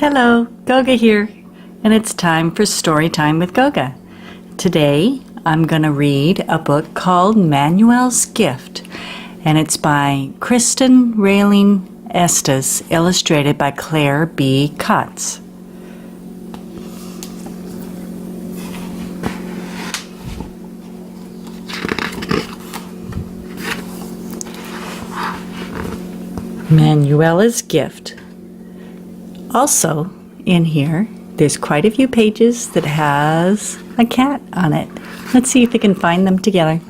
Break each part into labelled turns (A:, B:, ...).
A: Hello, Goga here, and it's time for Storytime with Goga. Today, I'm going to read a book called Manuel's Gift, and it's by Kristyn Rehling Estes, illustrated by Claire B. Kotz. Manuela's Gift. Also, in here, there's quite a few pages that has a cat on it. Let's see if we can find them together.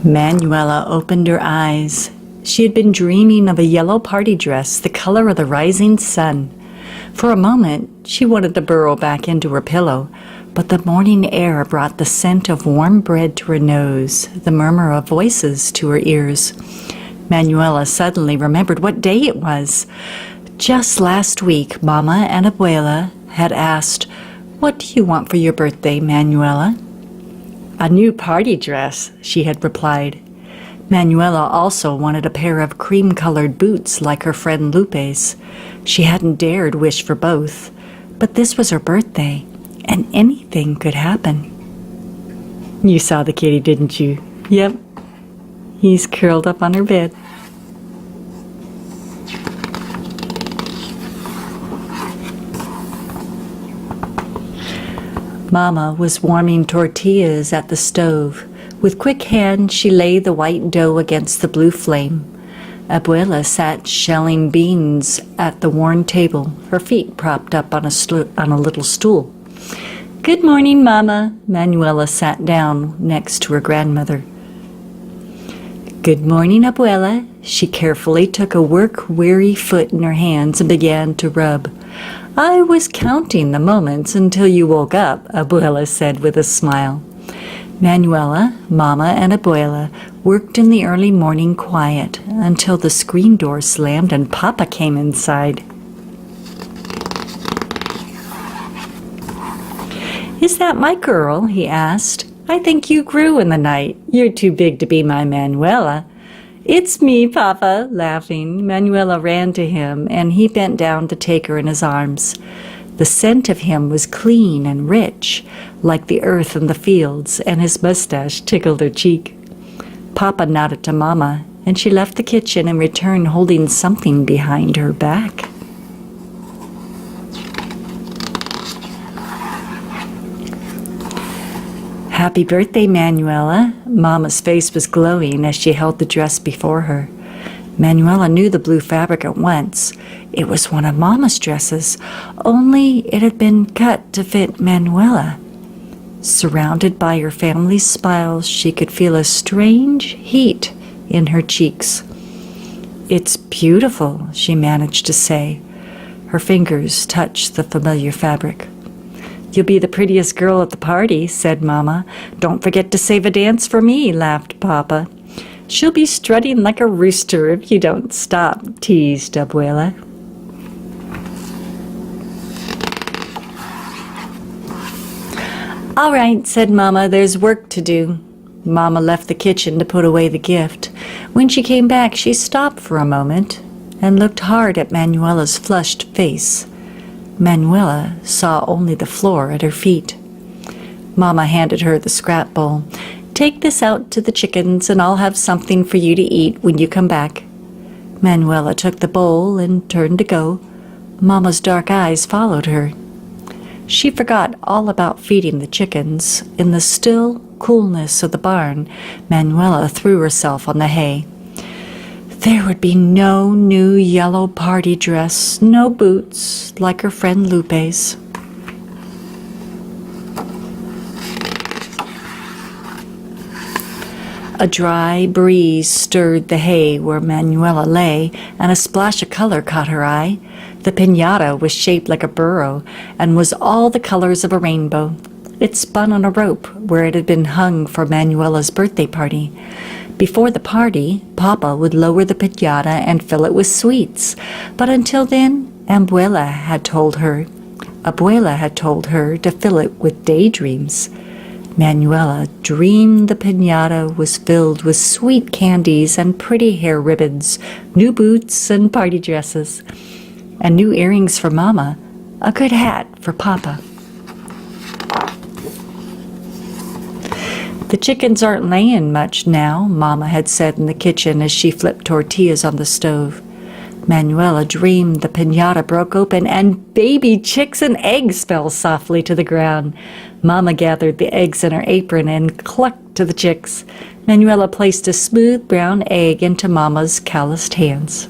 A: Manuela opened her eyes. She had been dreaming of a yellow party dress, the color of the rising sun. For a moment, she wanted to burrow back into her pillow, but the morning air brought the scent of warm bread to her nose, the murmur of voices to her ears. Manuela suddenly remembered what day it was. Just last week, Mama and Abuela had asked, "What do you want for your birthday, Manuela?" "A new party dress," she had replied. Manuela also wanted a pair of cream-colored boots like her friend Lupe's. She hadn't dared wish for both, but this was her birthday, and anything could happen. You saw the kitty, didn't you? Yep. He's curled up on her bed. Mama was warming tortillas at the stove. With quick hands, she laid the white dough against the blue flame. Abuela sat shelling beans at the worn table, her feet propped up on a little stool. "Good morning, Mama." Manuela sat down next to her grandmother. "Good morning, Abuela." She carefully took a work-weary foot in her hands and began to rub. "I was counting the moments until you woke up," Abuela said with a smile. Manuela, Mama, and Abuela worked in the early morning quiet until the screen door slammed and Papa came inside. "Is that my girl?" he asked. "I think you grew in the night. You're too big to be my Manuela." "It's me, Papa," laughing. Manuela ran to him, and he bent down to take her in his arms. The scent of him was clean and rich, like the earth in the fields, and his mustache tickled her cheek. Papa nodded to Mama, and she left the kitchen and returned holding something behind her back. "Happy birthday, Manuela." Mama's face was glowing as she held the dress before her. Manuela knew the blue fabric at once. It was one of Mama's dresses, only it had been cut to fit Manuela. Surrounded by her family's smiles, she could feel a strange heat in her cheeks. "It's beautiful," she managed to say. Her fingers touched the familiar fabric. "You'll be the prettiest girl at the party," said Mama. "Don't forget to save a dance for me," laughed Papa. "She'll be strutting like a rooster if you don't stop," teased Abuela. "All right," said Mama, "there's work to do." Mama left the kitchen to put away the gift. When she came back, she stopped for a moment and looked hard at Manuela's flushed face. Manuela saw only the floor at her feet. Mama handed her the scrap bowl. "Take this out to the chickens, and I'll have something for you to eat when you come back." Manuela took the bowl and turned to go. Mama's dark eyes followed her. She forgot all about feeding the chickens. In the still coolness of the barn, Manuela threw herself on the hay. There would be no new yellow party dress, no boots like her friend Lupe's. A dry breeze stirred the hay where Manuela lay, and a splash of color caught her eye. The piñata was shaped like a burro and was all the colors of a rainbow. It spun on a rope where it had been hung for Manuela's birthday party. Before the party, Papa would lower the piñata and fill it with sweets. But until then, Abuela had told her to fill it with daydreams. Manuela dreamed the piñata was filled with sweet candies and pretty hair ribbons, new boots and party dresses, and new earrings for Mama, a good hat for Papa. The chickens aren't laying much now, Mama had said in the kitchen as she flipped tortillas on the stove. Manuela dreamed the piñata broke open and baby chicks and eggs fell softly to the ground. Mama gathered the eggs in her apron and clucked to the chicks. Manuela placed a smooth brown egg into Mama's calloused hands.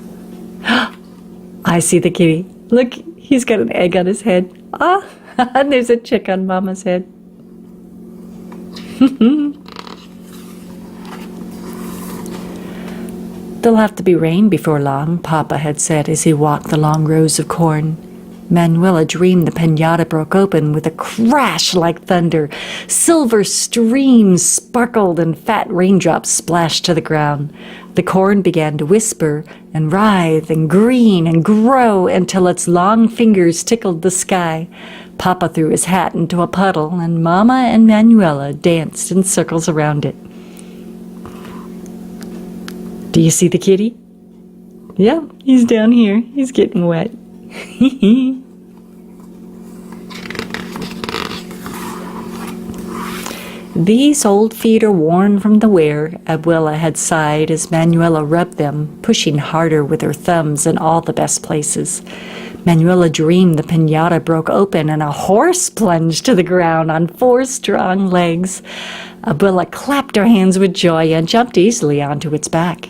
A: I see the kitty. Look, he's got an egg on his head. Ah, and there's a chick on Mama's head. There'll have to be rain before long, Papa had said as he walked the long rows of corn. Manuela dreamed the piñata broke open with a crash like thunder. Silver streams sparkled and fat raindrops splashed to the ground. The corn began to whisper and writhe and green and grow until its long fingers tickled the sky. Papa threw his hat into a puddle, and Mama and Manuela danced in circles around it. Do you see the kitty? Yeah, he's down here. He's getting wet. These old feet are worn from the wear, Abuela had sighed as Manuela rubbed them, pushing harder with her thumbs in all the best places. Manuela dreamed the piñata broke open and a horse plunged to the ground on 4 strong legs. Abuela clapped her hands with joy and jumped easily onto its back.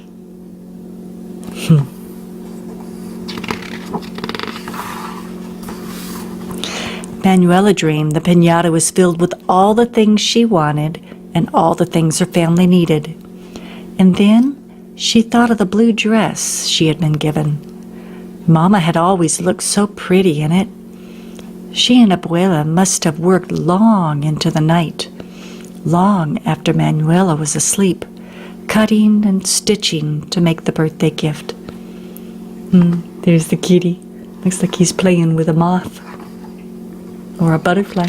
A: Manuela dreamed the piñata was filled with all the things she wanted and all the things her family needed. And then she thought of the blue dress she had been given. Mama had always looked so pretty in it. She and Abuela must have worked long into the night, long after Manuela was asleep, cutting and stitching to make the birthday gift. There's the kitty. Looks like he's playing with a moth or a butterfly.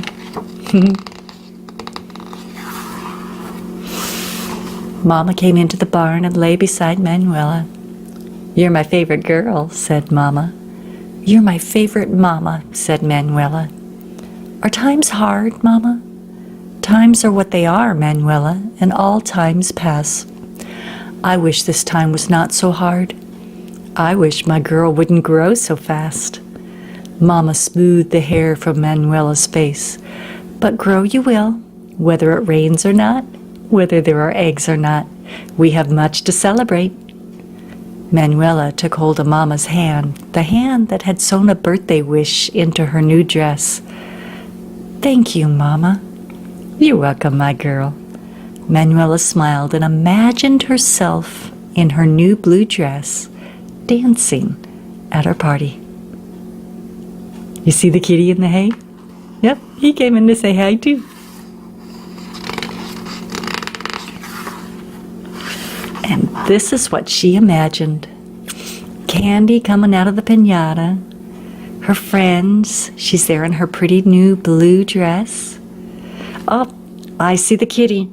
A: Mama came into the barn and lay beside Manuela. You're my favorite girl, said Mama. You're my favorite Mama, said Manuela. Are times hard, Mama? Times are what they are, Manuela, and all times pass. I wish this time was not so hard. I wish my girl wouldn't grow so fast. Mama smoothed the hair from Manuela's face. But grow you will, whether it rains or not, whether there are eggs or not. We have much to celebrate. Manuela took hold of Mama's hand, the hand that had sewn a birthday wish into her new dress. Thank you, Mama. You're welcome, my girl. Manuela smiled and imagined herself in her new blue dress, dancing at her party. You see the kitty in the hay? Yep, he came in to say hi too. And this is what she imagined. Candy coming out of the piñata, her friends, she's there in her pretty new blue dress. Oh, I see the kitty.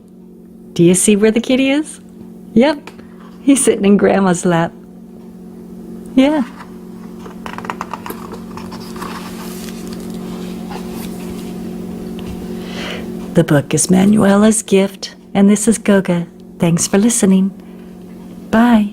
A: Do you see where the kitty is? Yep, he's sitting in Grandma's lap. Yeah. The book is Manuela's gift, and this is Goga. Thanks for listening. Bye.